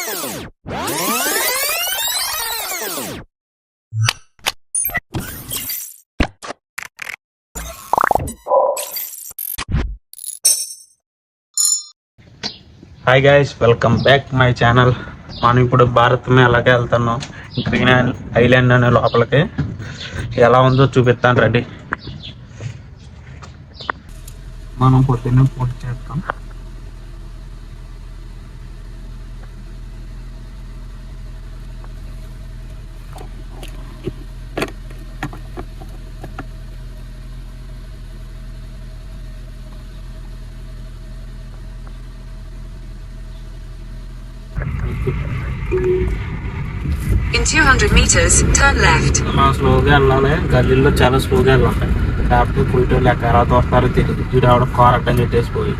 Hi guys, welcome back my channel. మనం ఇప్పుడు భారత్ అలాగే వెళ్తున్నాం. గ్రీన్ ఐలాండ్ అనే లోపలికి ఎలా ఉందో చూపిస్తాను రండి. మనం పొద్దున్నే పూర్తి చేస్తాం. In 200 meters, turn left. మనం స్లోగా వెళ్ళాలి. గల్లీలో చాలా స్లోగా వెళ్ళాలి. కాకపోతే పోయిటో లేక ఎలా దొరుకుతారో తెలియదు. వీడు ఆవిడ కారెక్ట్ అని చెప్పేసి పోయి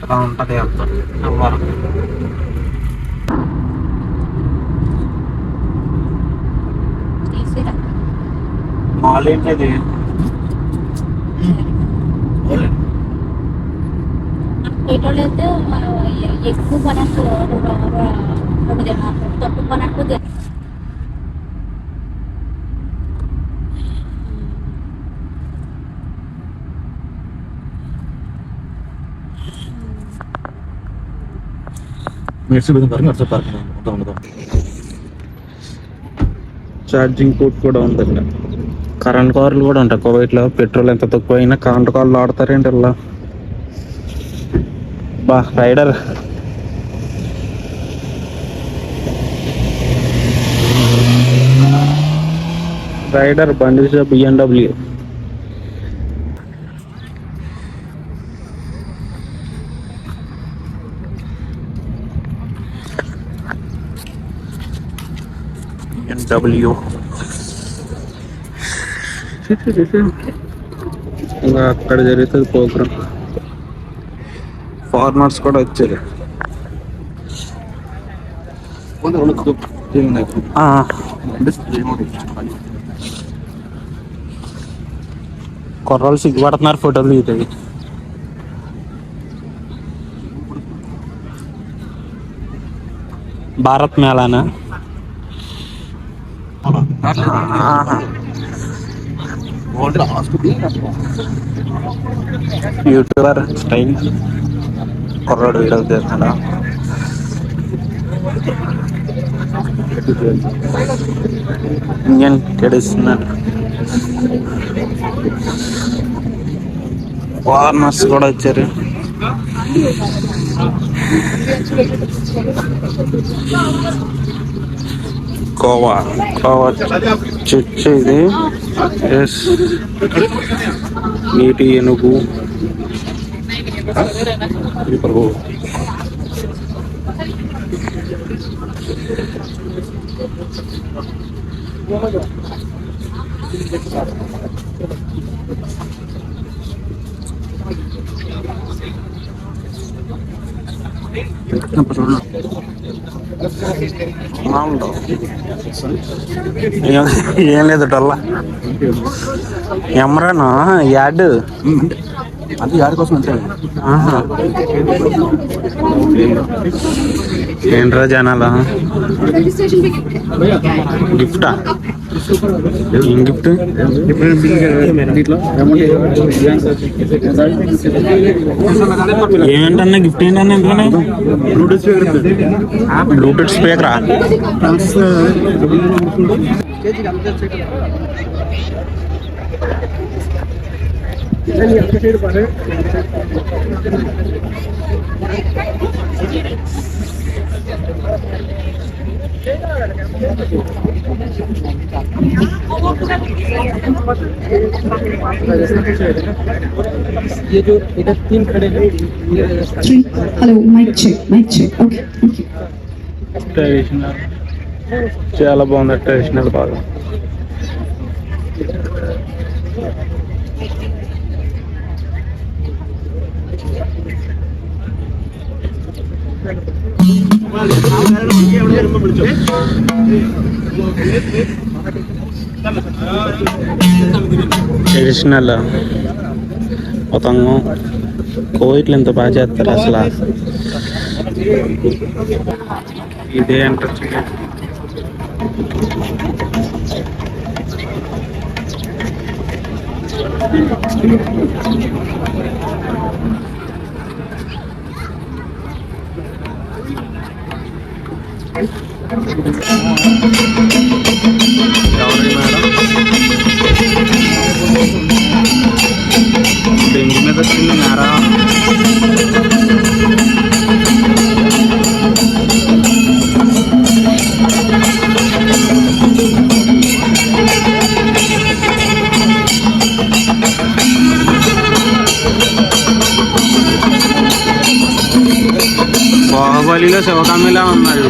అలా ఉంటుంది. వెళ్తారు అవ్వాలి. మాల్ ఏంటిది? అయితే ఎక్కువ పనట్టు తక్కువ పనట్టు ఛార్జింగ్ పోర్ట్ కూడా ఉందండి. కరెంట్ కార్లు కూడా ఉంటాయి కువైట్లో. పెట్రోల్ ఎంత తక్కువ అయినా కరెంట్ కార్లు ఆడతారేంటి ఇలా. బా రైడర్ బండి BMW. ఇంకా అక్కడ జరుగుతుంది ప్రోగ్రామ్. ఫారినర్స్ కూడా వచ్చారు. కుర్రాళ్ళు సిగ్గుపడుతున్నారు ఫోటోలు దిగుతాయి. భారత్ మేళానా? యూట్యూబర్ స్టైల్ కుర్రాడు వీడియో చేస్తున్నాడా? ఇండియన్ ట్రెడిషనల్ ఫారినర్స్ కూడా వచ్చారు. కోవా చర్చ్ ఇది. ఎస్, నీటి ఏనుగు. ఏం లేదు డల్లా. ఎమరానా యాడ్ అది యాడ్ కోసం అంతే. ఏంట్రా జనాల గిఫ్టా? ఏం గిఫ్ట్? ఏమేంటన్నా గిఫ్ట్ ఏంటన్నా? ఎందుకని బ్లూటూత్ స్పీకరా? ये जो इधर 3 खड़े हैं. Hello, mic check. Okay, thank you. Traditional చాలా బాగుంది. ట్రెడిషనల్ బాగా. ట్రెడిషనల్ పతంగం కోయిట్లు ఎంత బాగా చేస్తారు అసలు. ఇదే ఎంట్రన్స్. ఎవరి మేడం బెంచ్ మీద వచ్చింది మేరా. బాహుబలిలో శివకామిలా ఉన్నాడు.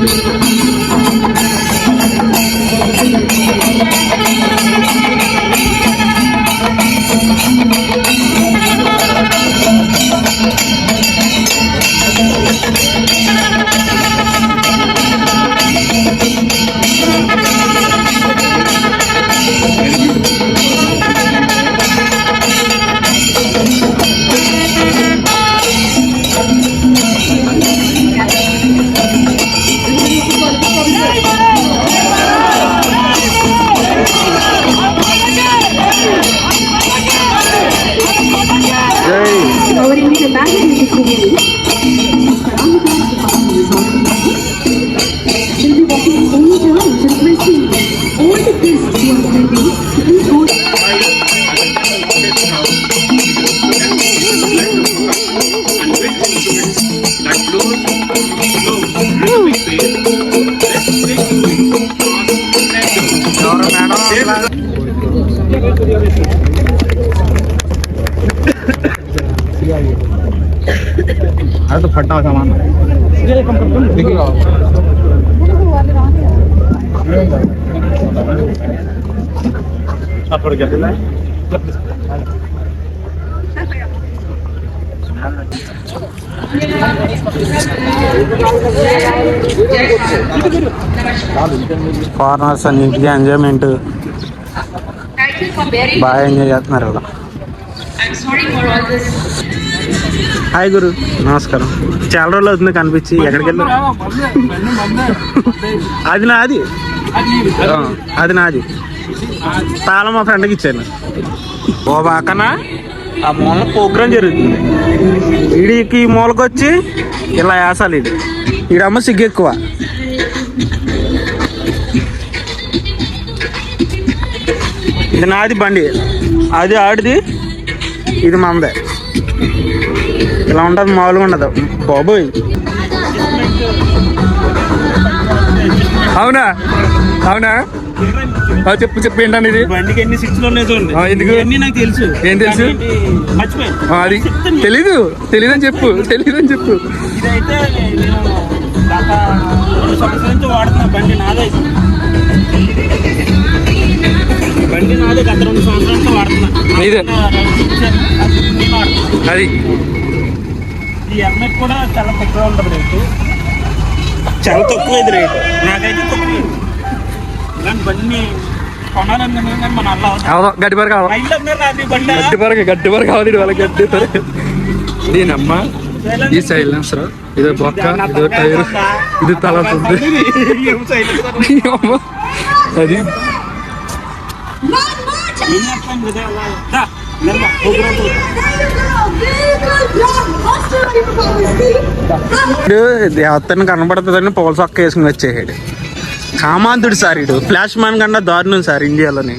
Lowering the baggage is removed. She'll be walking only down, just listening. All the guests who are attending, please hold. अरे तो फटा सामान ఫారినర్స్ అన్నింటికి ఎంజాయ్మెంట్ బాగా ఎంజాయ్ చేస్తున్నారు కదా. హాయ్ గురు, నమస్కారం. చాలా రోజులు అవుతుంది కనిపించి. ఎక్కడికి వెళ్ళారు? అది నాది, అది నాది. తాళం మా ఫ్రెండ్కి ఇచ్చాను. ఓ బాకన ఆ మూల ప్రోగ్రాం జరుగుతుంది. వీడికి ఈ మూలకి వచ్చి ఇలా వేసాలి. వీడమ్మ సిగ్గు ఎక్కువ. ఇది నాది బండి, అది ఆడిది, ఇది మందే. ఇలా ఉంటుంది, మామూలుగా ఉండదు బాబోయ్. అవునా అవునా చెప్పు చెప్పు ఏంటని ఇది బండికి ఎన్ని స్విచ్లు ఉన్నాయి చూడండి. ఎందుకు నాకు తెలుసు. ఏం తెలుసు? అది తెలీదని చెప్పు. ఇదైతే నేను గత 2 సంవత్సరాల నుంచి వాడుతున్నా. బండి నాదే, గత 2 సంవత్సరాల నుంచి వాడుతున్నా. అది ఈ హెల్మెట్ కూడా చాలా తక్కువ ఉంటుంది రేటు, చాలా తక్కువ ఇది రేటు. నాకైతే తక్కువ. ఇలాంటి బండిని కొనాలని మన అల్ల గడ్డిపర కావాలి, గడ్డిపర కావాలి వాళ్ళకి. గడ్డిపర దీనమ్మా, ఈ సైలెన్సర్, ఇదో బొక్క, ఇదో టైర్, ఇది తల అది. దేవతని కనబడుతుందని పూల సొక్క వేసుకుని వచ్చేసాడు. కామాంతుడు సార్, ఇడు ఫ్లాష్ మ్యాన్ కన్నా దారుణం సార్ ఇండియాలోని.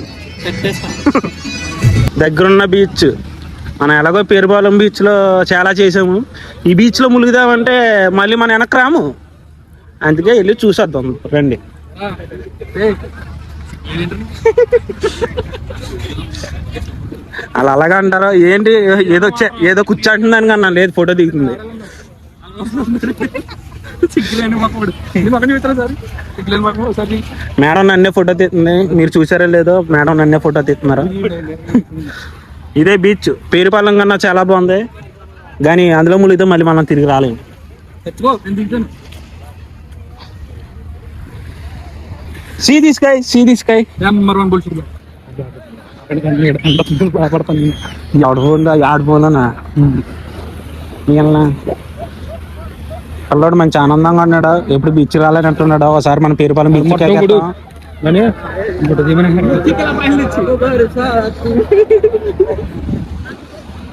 దగ్గరున్న బీచ్ మనం ఎలాగో పేరుపాలెం బీచ్లో చాలా చేసాము. ఈ బీచ్లో ములుగుదామంటే మళ్ళీ మనం వెనక్కి రాము. అందుకే వెళ్ళి చూసేద్దాం రండి. అలా అలాగా అంటారా ఏంటి? ఏదో కూర్చోంటుందని కన్నా లేదు, ఫోటో దిగుతుంది. మేడం నన్నే ఫోటో తీస్తుంది. మీరు చూసారా లేదో, మేడం నన్నే ఫోటో తీస్తున్నారా? ఇదే బీచ్ పేరుపాలెం కన్నా చాలా బాగుంది, కానీ అందులో ములిగితే మళ్ళీ మనం తిరిగి రాలేము. See this guy, see this guy. ఎవడు పోందా ఆడిపోనా? ఈయన పిల్లోడు మంచి ఆనందంగా ఉన్నాడు. ఎప్పుడు బీచ్ రాలేనట్టున్నాడు. ఒకసారి మన పేరుపాలెం బీచ్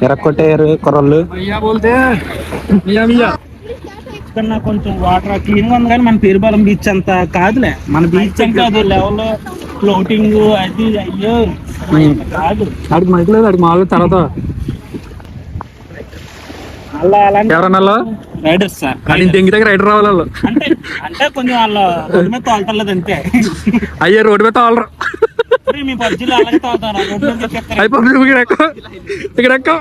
ఎరక్కొట్టారు కుర్రోళ్ళు. కన్నా కొంచెం వాటర్ క్లీన్ గా ఉంది కానీ మన పేరుపాలెం బీచ్ అంత కాదులే. మన బీచ్ అంటే అది లెవెల్ ఫ్లోటింగ్ అది అయ్యో కాదు. అడిగి మైక్ లేదు, అడిగి మాలో తర్వాత అలా అలాంటి ఎవరన్నా రైడర్స్ సార్. ఇంటి దగ్గర రైడర్ రావాలి వాళ్ళు. అంటే అంటే కొంచెం వాళ్ళ రోడ్డు మీద తోలుతలేదు అంతే. అయ్యే రోడ్డు మీద తోలరు. మీ పబ్జీలో అలాగే తోలుతారు. రోడ్డు మీద చెప్తారు. అయిపోతుంది. ఇక్కడ ఎక్కువ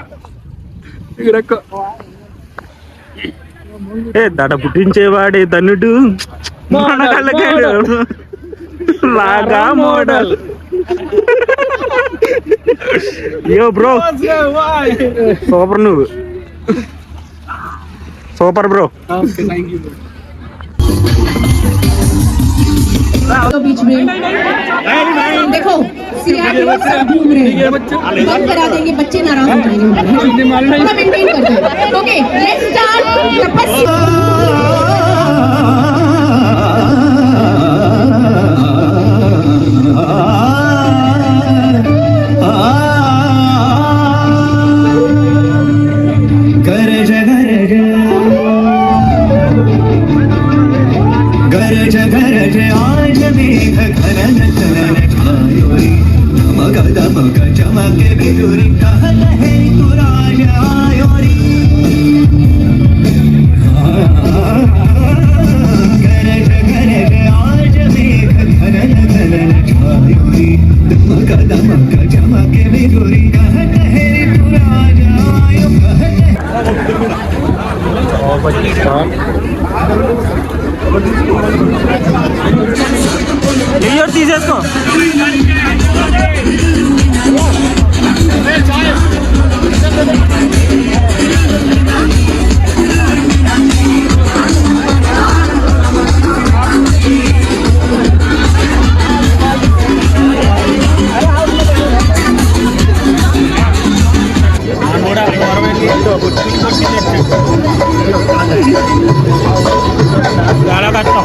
దడ పుట్టించేవాడే ధనుడు లాగా మోడల్. యో బ్రో సూపర్, నువ్వు సూపర్ బ్రో. बीच में देखो CRPF सब घूम रहे हैं, बंद करा देंगे, बच्चे नाराज हो जाएंगे, थोड़ा मेंटेन करते हैं. ओके लेट्स स्टार्ट तपस्या. తీసేసుకో. చాలా కష్టం.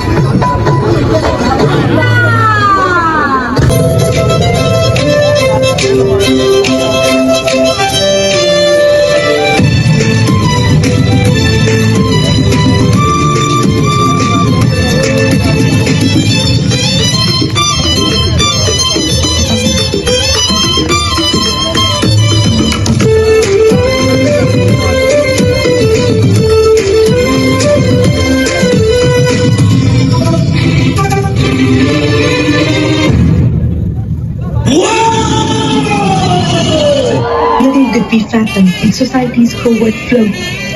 Be fathomed in society's forward flow.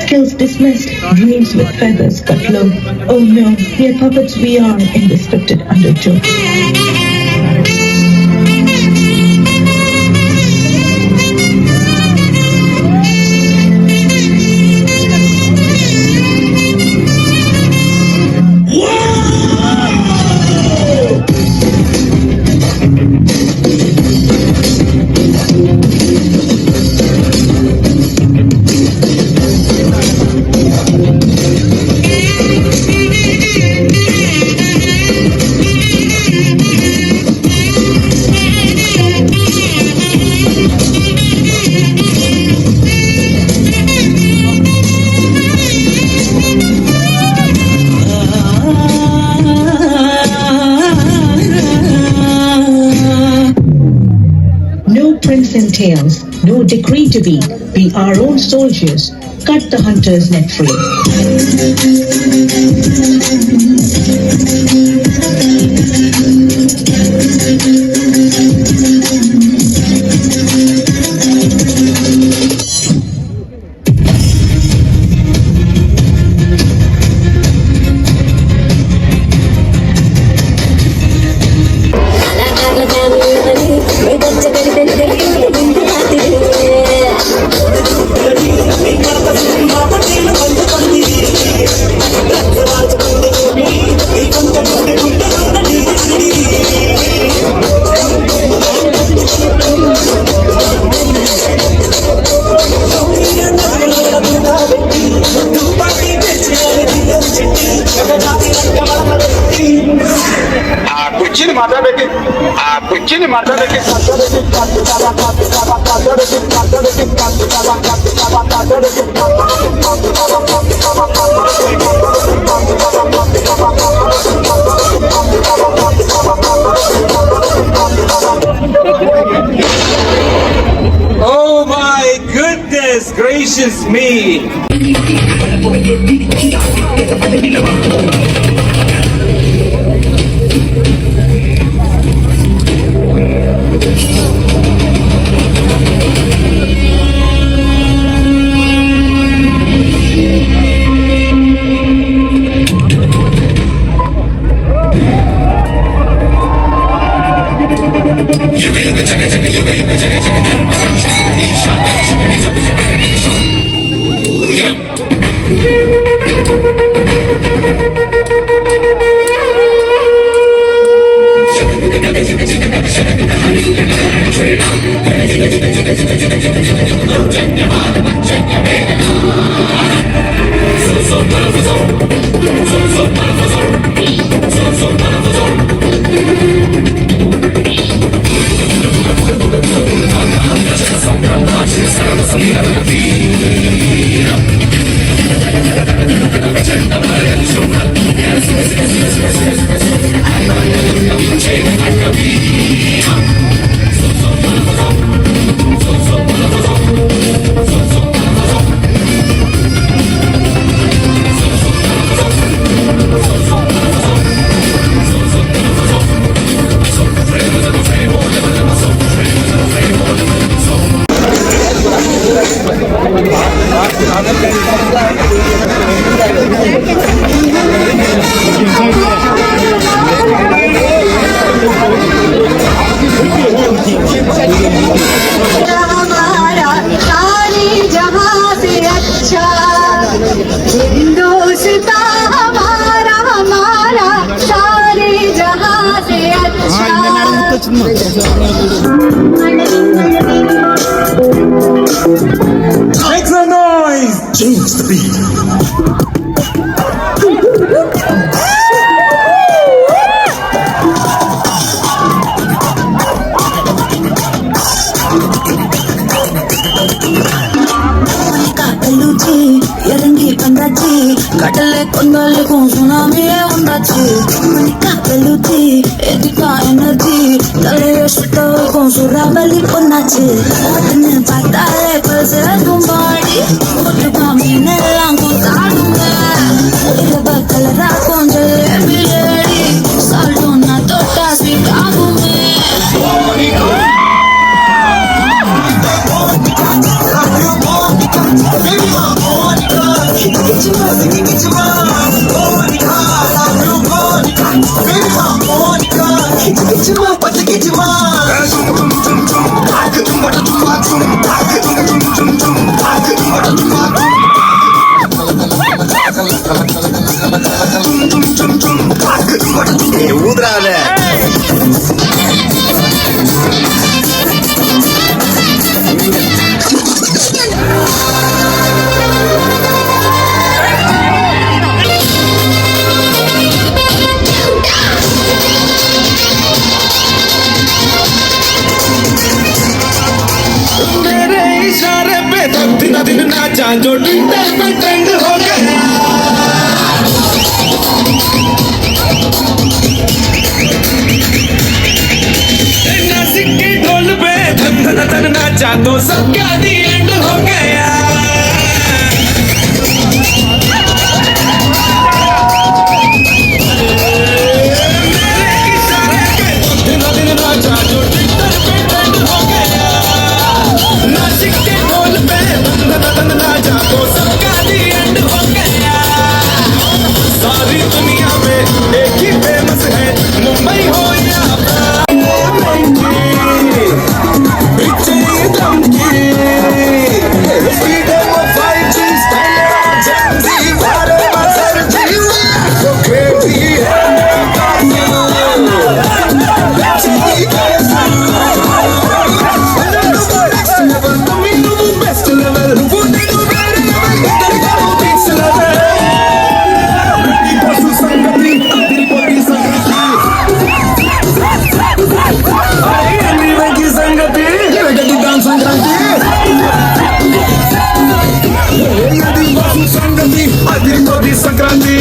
Skills dismissed, dreams with feathers cut low. Oh no, mere puppets we are in the scripted undertow. And tails, no decree to be our own soldiers, cut the hunter's net free. Let's Oh my goodness gracious me! हमारा सारे जहां से अच्छा हिंदुस्ता हमारा हमारा सारे जहां से अच्छा Make some noise! Change the beat. కట్టలే కొండలకు సునామీ ఉండొచ్చు కాకలుతి ఎదిగా ఎనర్జీ తలే సుట్టకు సురాబలి పొన్నచ్చు పట్టాలే పసే గుంబాడి ఒట్టుగా మీనెల్లాంకు తాడుంగా ఇరవ కలరా కొంజలే బిలేడి సాల్టున్న తోట స్వీకాగుమే ఊదరాలే दिन नाचा जो ट्विटर पे ट्रेंड हो गया नासिक के ढोल पे धन धन धन नाचा तो सबका दी एंड हो गया मेरे इशारे पे दिन दिन नाचा जो ट्विटर पे ट्रेंड हो गया नासिक के ढोल पे नाचा तो सबका दी एंड हो गया सारी दुनिया में एक ही फेमस है मुंबई हो या बिच्चे दम की తిరుపతి సంక్రాంతి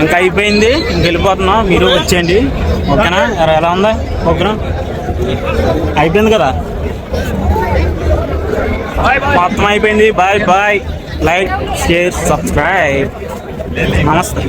ఇంకా అయిపోయింది, ఇంక వెళ్ళిపోతున్నాం. మీరు వచ్చేయండి, ఓకేనా? ఎలా ఉందా ప్రోగ్రామ్? అయిపోయింది కదా, మొత్తం అయిపోయింది. Bye bye. Like, share, subscribe. నమస్తే.